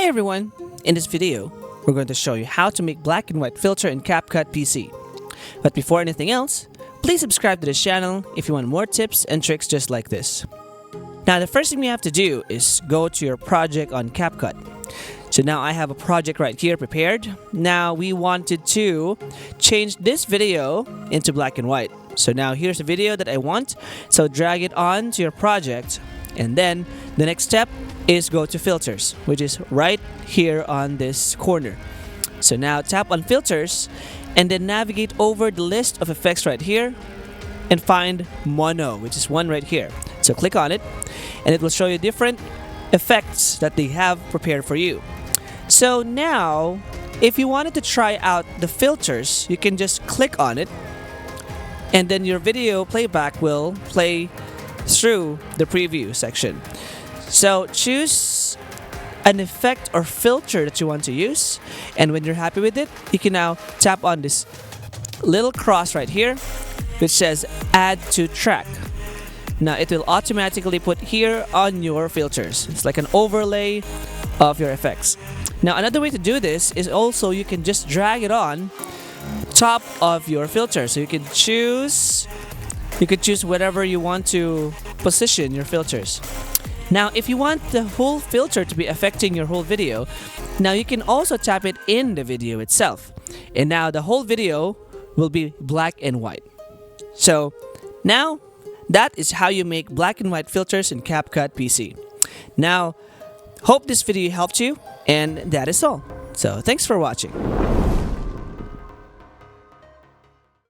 Hi everyone! In this video, we're going to show you how to make black and white filter in CapCut PC. But before anything else, please subscribe to this channel if you want more tips and tricks just like this. Now the first thing we have to do is go to your project on CapCut. So now I have a project right here prepared. Now we wanted to change this video into black and white. So now here's the video that I want. So drag it on to your project. And then the next step is go to filters, which is right here on this corner. So now tap on filters and then navigate over the list of effects right here and find mono, which is one right here. So click on it and it will show you different effects that they have prepared for you. So now if you wanted to try out the filters, you can just click on it and then your video playback will play through the preview section. So choose an effect or filter that you want to use, and when you're happy with it, you can now tap on this little cross right here which says add to track. Now it will automatically put here on your filters. It's like an overlay of your effects. Now another way to do this is also you can just drag it on top of your filter. So you can choose whatever you want to position your filters. Now if you want the whole filter to be affecting your whole video, now you can also tap it in the video itself. And now the whole video will be black and white. So now that is how you make black and white filters in CapCut PC. Now, hope this video helped you, and that is all. So thanks for watching.